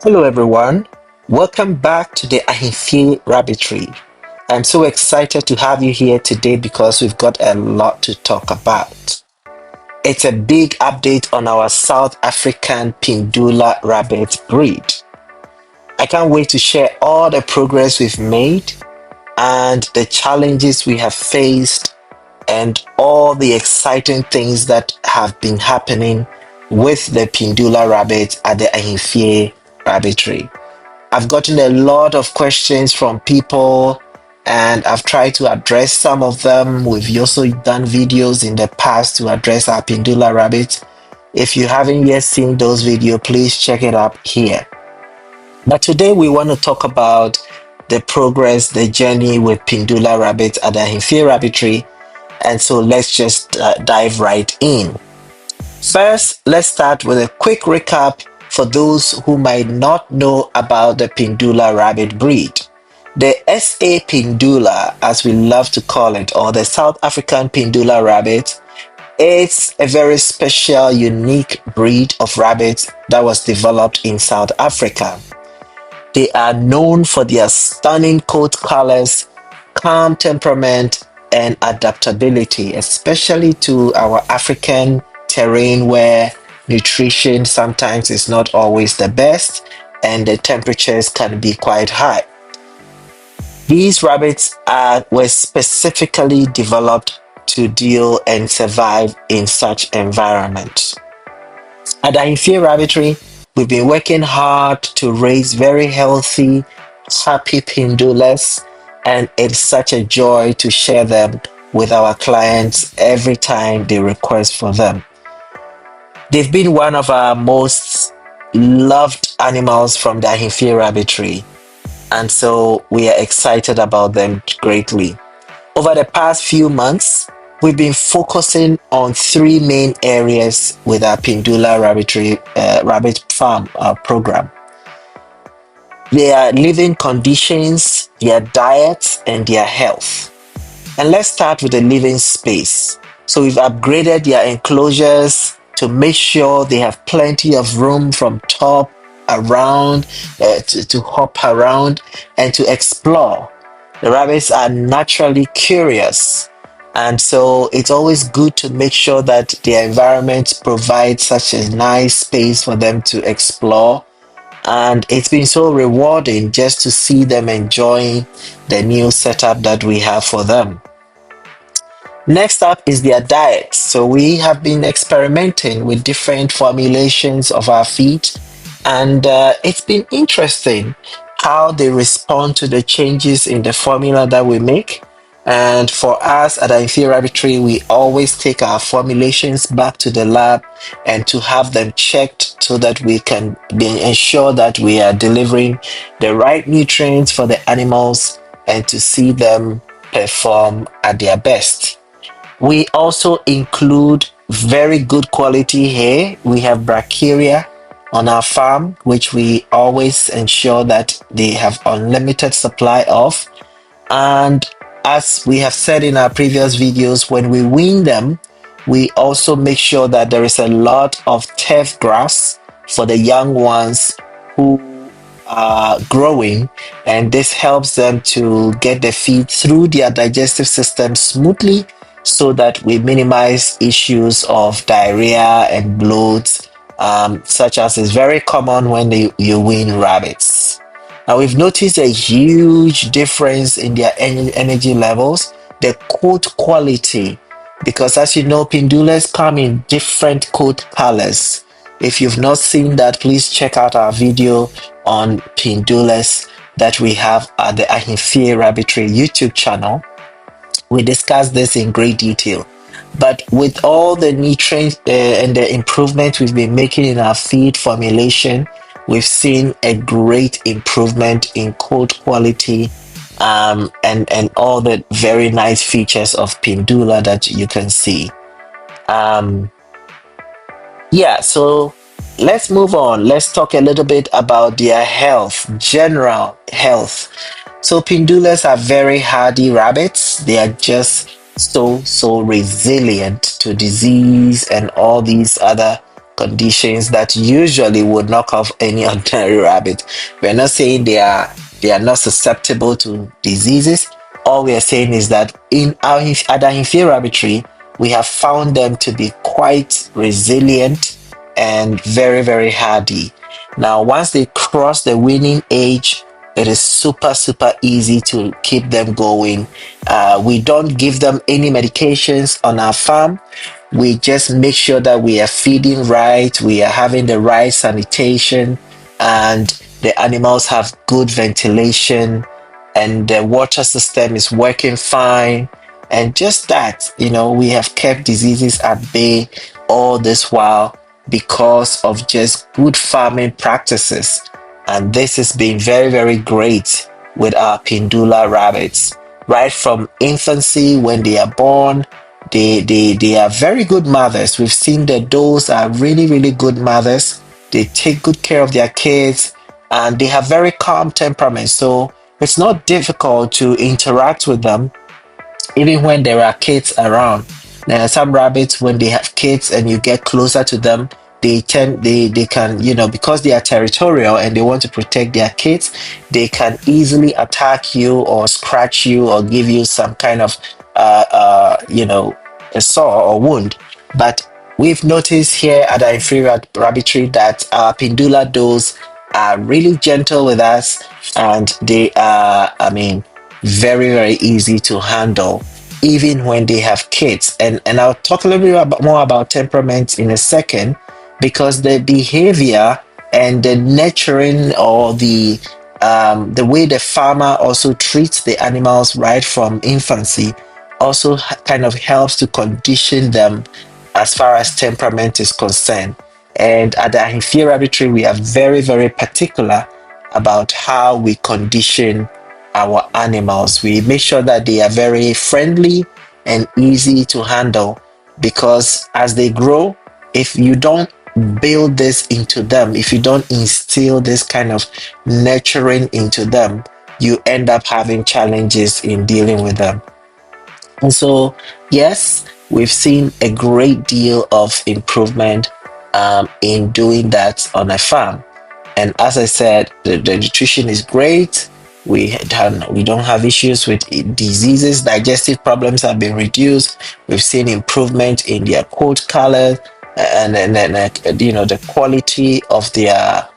Hello everyone, welcome back to the Ahenfie Rabbitry. I'm so excited to have you here today because we've got a lot to talk about. It's a big update on our South African PHENDULA Rabbit breed. I can't wait to share all the progress we've made and the challenges we have faced and all the exciting things that have been happening with the PHENDULA rabbit at the Ahenfie Rabbitry. I've gotten a lot of questions from people and I've tried to address some of them. We've also done videos in the past to address our PHENDULA rabbit. If you haven't yet seen those videos, please check it up here. But today we want to talk about the progress, the journey with PHENDULA rabbit at the Ahenfie Rabbitry. And so let's just dive right in. First, let's start with a quick recap for those who might not know about the PHENDULA rabbit breed. The SA Phendula, as we love to call it, or the South African PHENDULA rabbit, it's a very special, unique breed of rabbits that was developed in South Africa. They are known for their stunning coat colors, calm temperament, and adaptability, especially to our African terrain where nutrition sometimes is not always the best and the temperatures can be quite high. These rabbits were specifically developed to deal and survive in such environments. At Ahenfie Rabbitry, we've been working hard to raise very healthy, happy pendulas, and it's such a joy to share them with our clients every time they request for them. They've been one of our most loved animals from the Ahenfie Rabbitry, and so we are excited about them greatly. Over the past few months, we've been focusing on three main areas with our PHENDULA Rabbitry rabbit farm program: their living conditions, their diets, and their health. And let's start with the living space. So we've upgraded their enclosures to make sure they have plenty of room from top around to hop around and to explore. The rabbits are naturally curious, and so it's always good to make sure that their environment provides such a nice space for them to explore. And it's been so rewarding just to see them enjoying the new setup that we have for them. Next up is their diet. So we have been experimenting with different formulations of our feed, and it's been interesting how they respond to the changes in the formula that we make. And for us at Ahenfie Rabbitry, we always take our formulations back to the lab and to have them checked so that we can ensure that we are delivering the right nutrients for the animals and to see them perform at their best. We also include very good quality hair. We have brachiaria on our farm, which we always ensure that they have unlimited supply of. And as we have said in our previous videos, when we wean them, we also make sure that there is a lot of turf grass for the young ones who are growing, and this helps them to get the feed through their digestive system smoothly so that we minimize issues of diarrhea and bloat, such as is very common when you wean rabbits. Now we've noticed a huge difference in their energy levels, the coat quality, because as you know, pendulas come in different coat colors. If you've not seen that, please check out our video on pendulas that we have at the Ahenfie Rabbitry YouTube channel. We discuss this in great detail. But with all the nutrients and the improvements we've been making in our feed formulation, we've seen a great improvement in coat quality and all the very nice features of pendula that you can see. Yeah, so let's move on. Let's talk a little bit about their health, general health. So pendulas are very hardy rabbits. They are just so resilient to disease and all these other conditions that usually would knock off any ordinary rabbit. We're not saying they are not susceptible to diseases. All we are saying is that in our at Ahenfie Rabbitry, we have found them to be quite resilient and very, very hardy. Now, once they cross the weaning age, it is super, super easy to keep them going. We don't give them any medications on our farm. We just make sure that we are feeding right, we are having the right sanitation, and the animals have good ventilation, and the water system is working fine. And just that, we have kept diseases at bay all this while because of just good farming practices. And this has been very, very great with our Pendula rabbits. Right from infancy, when they are born, they are very good mothers. We've seen that those are really, really good mothers. They take good care of their kids, and they have very calm temperaments. So it's not difficult to interact with them even when there are kids around. Now, some rabbits, when they have kids and you get closer to them, they can, because they are territorial and they want to protect their kids, they can easily attack you or scratch you or give you some kind of a sore or wound. But we've noticed here at Ahenfie Rabbitry that our Pendula does are really gentle with us, and they are, very, very easy to handle even when they have kids. And I'll talk a little bit more about temperament in a second, because the behavior and the nurturing, or the way the farmer also treats the animals right from infancy, also kind of helps to condition them as far as temperament is concerned. And at the Ahenfie Rabbitry, we are very, very particular about how we condition our animals. We make sure that they are very friendly and easy to handle, because as they grow, if you don't build this into them, if you don't instill this kind of nurturing into them, you end up having challenges in dealing with them. And so, yes, we've seen a great deal of improvement in doing that on a farm. And as I said, the nutrition is great. We don't have issues with diseases. Digestive problems have been reduced. We've seen improvement in their coat color, and the quality of their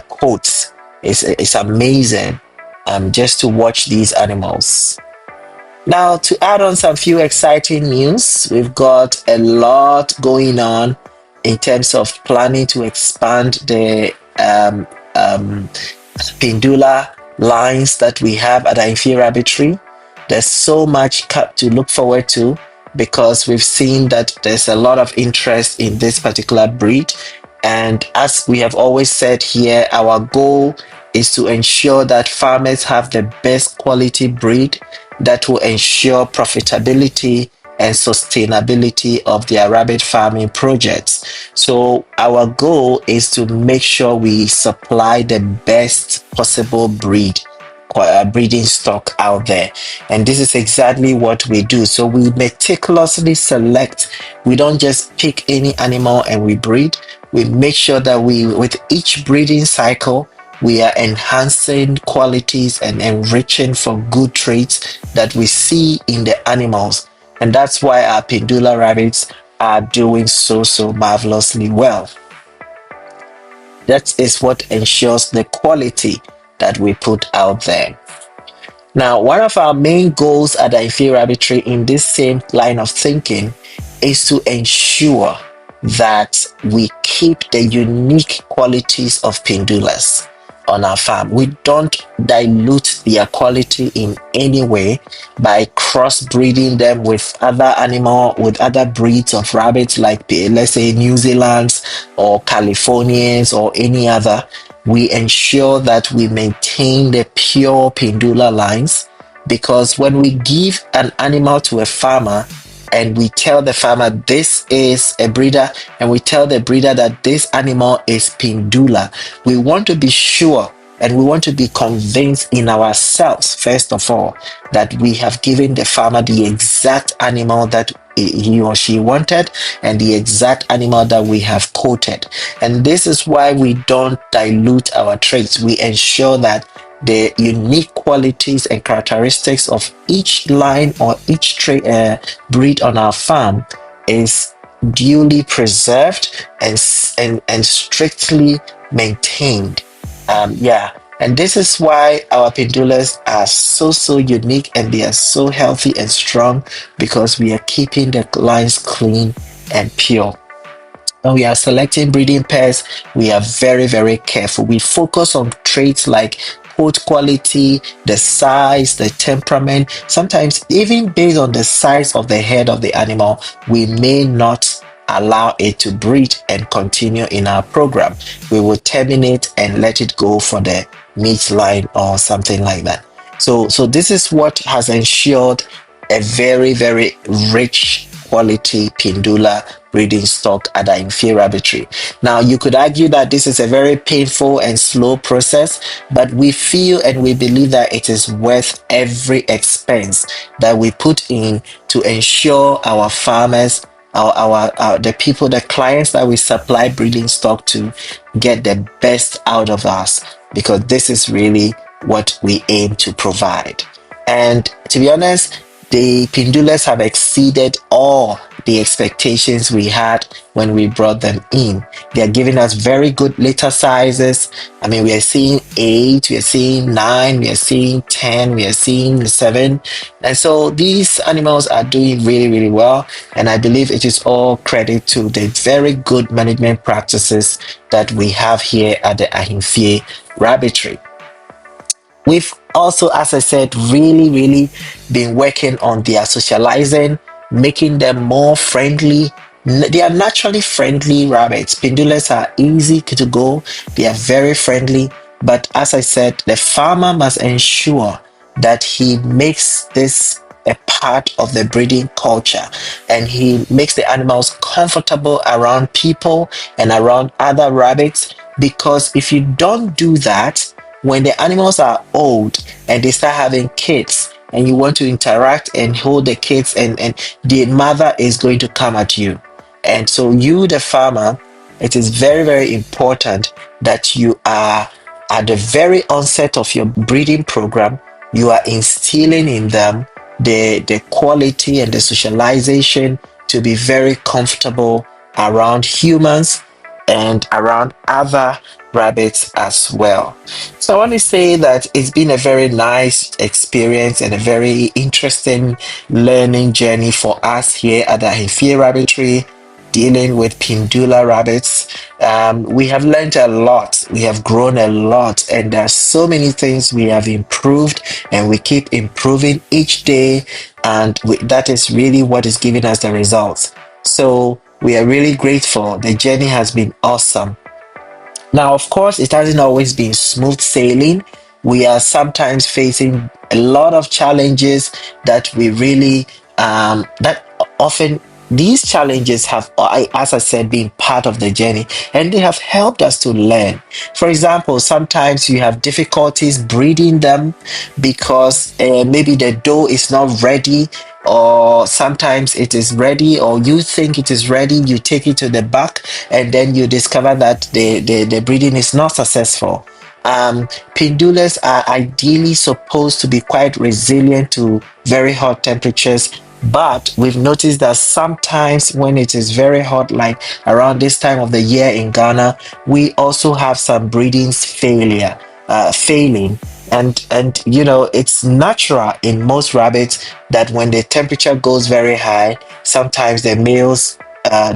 coats is amazing. Just to watch these animals. Now, to add on some few exciting news, we've got a lot going on in terms of planning to expand the Pendula lines that we have at Ahenfie Rabbitry. There's so much to look forward to, because we've seen that there's a lot of interest in this particular breed. And as we have always said here, our goal is to ensure that farmers have the best quality breed that will ensure profitability and sustainability of their rabbit farming projects. So our goal is to make sure we supply the best possible breeding stock out there, and this is exactly what we do. So we meticulously select. We don't just pick any animal and we breed. We make sure that with each breeding cycle, we are enhancing qualities and enriching for good traits that we see in the animals. And that's why our Pendula rabbits are doing so marvelously well. That is what ensures the quality that we put out there. Now, one of our main goals at Ahenfie Rabbitry in this same line of thinking is to ensure that we keep the unique qualities of pendulas on our farm. We don't dilute their quality in any way by crossbreeding them with other breeds of rabbits, like let's say New Zealand's or Californians or any other. We ensure that we maintain the pure pendula lines, because when we give an animal to a farmer and we tell the farmer this is a breeder, and we tell the breeder that this animal is pendula, we want to be sure and we want to be convinced in ourselves, first of all, that we have given the farmer the exact animal that he or she wanted, and the exact animal that we have quoted. And this is why we don't dilute our traits. We ensure that the unique qualities and characteristics of each line or each breed on our farm is duly preserved and strictly maintained. Yeah, and this is why our pendulas are so unique, and they are so healthy and strong, because we are keeping the lines clean and pure. When we are selecting breeding pairs, we are very careful. We focus on traits like coat quality, the size, the temperament. Sometimes, even based on the size of the head of the animal, we may not allow it to breed and continue in our program. We will terminate and let it go for the meat line or something like that. So this is what has ensured a very rich quality pendula breeding stock at Ahenfie Rabbitry. Now, you could argue that this is a very painful and slow process, but we feel and we believe that it is worth every expense that we put in to ensure our farmers, the people, the clients that we supply breeding stock to, get the best out of us, because this is really what we aim to provide. And to be honest, the pendulas have exceeded all the expectations we had when we brought them in. They are giving us very good litter sizes. I mean, we are seeing 8, we are seeing 9, we are seeing 10, we are seeing 7. And so these animals are doing really well. And I believe it is all credit to the very good management practices that we have here at the Ahenfie Rabbitry. We've also, as I said, really been working on their socializing, making them more friendly. They are naturally friendly rabbits. Pendulas are easy to go, they are very friendly. But as I said, the farmer must ensure that he makes this a part of the breeding culture, and he makes the animals comfortable around people and around other rabbits. Because if you don't do that, when the animals are old and they start having kids, and you want to interact and hold the kids, and the mother is going to come at you. And so you, the farmer, it is very important that you are at the very onset of your breeding program, you are instilling in them the quality and the socialization to be very comfortable around humans and around other rabbits as well. So I want to say that it's been a very nice experience and a very interesting learning journey for us here at the Ahenfie Rabbitry, dealing with pendula rabbits. We have learned a lot, we have grown a lot, and there are so many things we have improved, and we keep improving each day, and that is really what is giving us the results. So we are really grateful. The journey has been awesome. Now, of course, it hasn't always been smooth sailing. We are sometimes facing a lot of challenges that we really, that often these challenges have, as I said, been part of the journey, and they have helped us to learn. For example, sometimes you have difficulties breeding them because maybe the doe is not ready, or sometimes it is ready, or you think it is ready, you take it to the back, and then you discover that the breeding is not successful. Pendulas are ideally supposed to be quite resilient to very hot temperatures, but we've noticed that sometimes when it is very hot, like around this time of the year in Ghana, we also have some breedings failing. And you know, it's natural in most rabbits that when the temperature goes very high, sometimes the males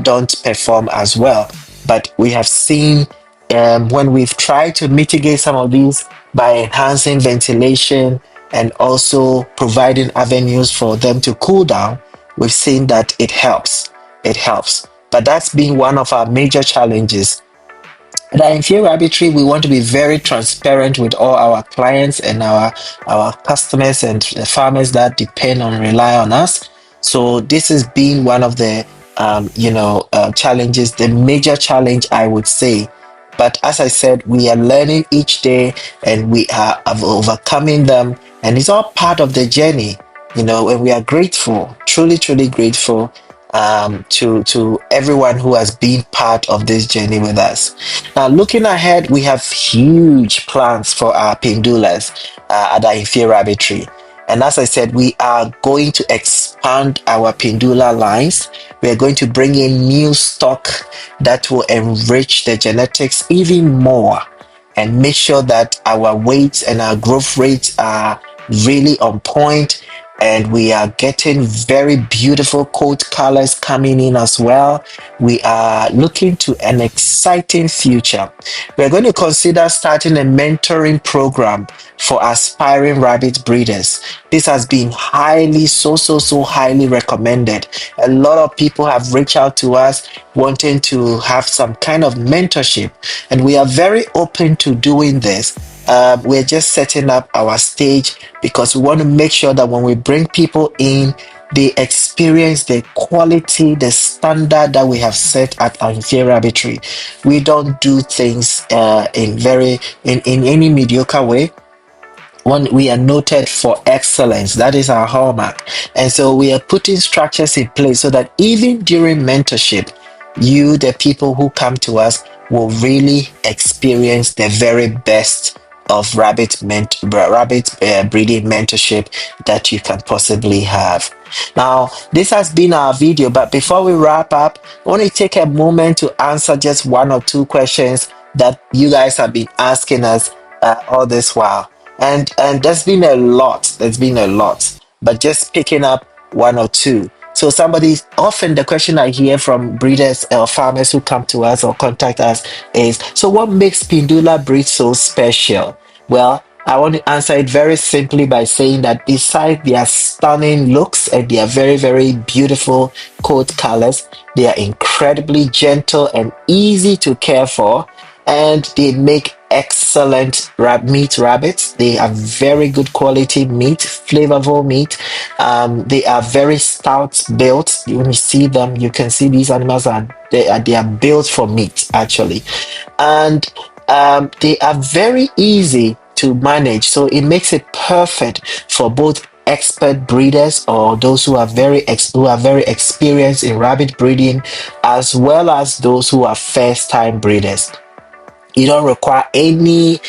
don't perform as well. But we have seen, when we've tried to mitigate some of these by enhancing ventilation and also providing avenues for them to cool down, we've seen that it helps. It helps. But that's been one of our major challenges. At Ahenfie Rabbitry, we want to be very transparent with all our clients and our customers and the farmers that depend on, rely on us. So this has been one of the challenges, the major challenge, I would say. But as I said, we are learning each day, and we are overcoming them, and it's all part of the journey. You know, and we are grateful, truly grateful to everyone who has been part of this journey with us. Now, looking ahead, we have huge plans for our pendulas at Ahenfie Rabbitry. And as I said, we are going to expand our pendula lines. We are going to bring in new stock that will enrich the genetics even more and make sure that our weights and our growth rates are really on point, and we are getting very beautiful coat colors coming in as well. We are looking to an exciting future. We're going to consider starting a mentoring program for aspiring rabbit breeders. This has been so highly recommended. A lot of people have reached out to us wanting to have some kind of mentorship, and we are very open to doing this. We're just setting up our stage because we want to make sure that when we bring people in, they experience the quality, the standard that we have set at Ahenfie Rabbitry. We don't do things in any mediocre way. One, we are noted for excellence. That is our hallmark. And so we are putting structures in place so that even during mentorship, you, the people who come to us, will really experience the very best of rabbit breeding mentorship that you can possibly have. Now, this has been our video, but before we wrap up, I want to take a moment to answer just one or two questions that you guys have been asking us all this while. And there's been a lot. There's been a lot, but just picking up one or two. So somebody, often the question I hear from breeders or farmers who come to us or contact us is, so what makes Pendula breed so special? Well, I want to answer it very simply by saying that besides their stunning looks and their very beautiful coat colors, they are incredibly gentle and easy to care for, and they make excellent meat rabbits. They are very good quality meat, flavorful meat. They are very stout built. When you see them, you can see these animals they are built for meat actually, and they are very easy to manage. So it makes it perfect for both expert breeders or those who are very experienced in rabbit breeding, as well as those who are first time breeders. You don't require any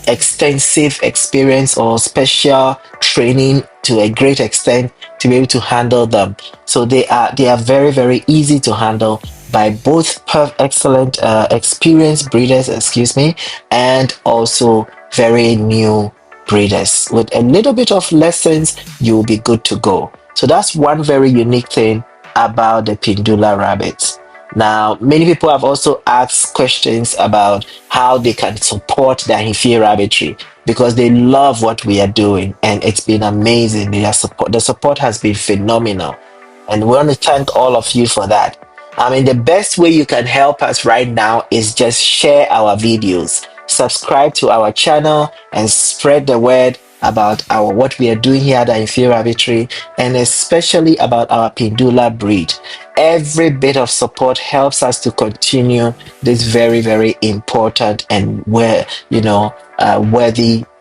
extensive experience or special training to a great extent to be able to handle them. So they are very easy to handle by both excellent experienced breeders, excuse me, and also very new breeders. With a little bit of lessons, you'll be good to go. So that's one very unique thing about the Pendula rabbits. Now, many people have also asked questions about how they can support the Ahenfie Rabbitry because they love what we are doing, and it's been amazing. The support has been phenomenal, and we want to thank all of you for that. I mean, the best way you can help us right now is just share our videos, subscribe to our channel, and spread the word about our what we are doing here at Ahenfie Rabbitry, and especially about our Pendula breed. Every bit of support helps us to continue this very important and worthy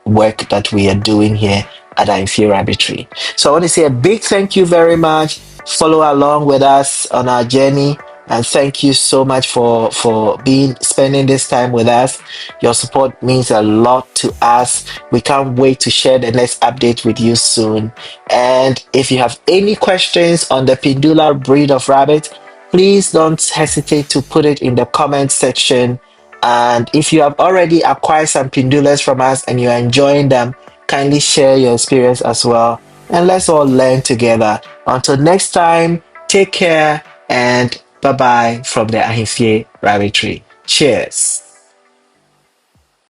work that we are doing here at Ahenfie Rabbitry. So I want to say a big thank you very much. Follow along with us on our journey, and thank you so much for spending this time with us. Your support means a lot to us. We can't wait to share the next update with you soon. And if you have any questions on the Pendula breed of rabbit, please don't hesitate to put it in the comment section. And if you have already acquired some pendulas from us and you're enjoying them, kindly share your experience as well, and let's all learn together. Until next time, take care and bye bye from the Ahenfie Rabbitry. Cheers.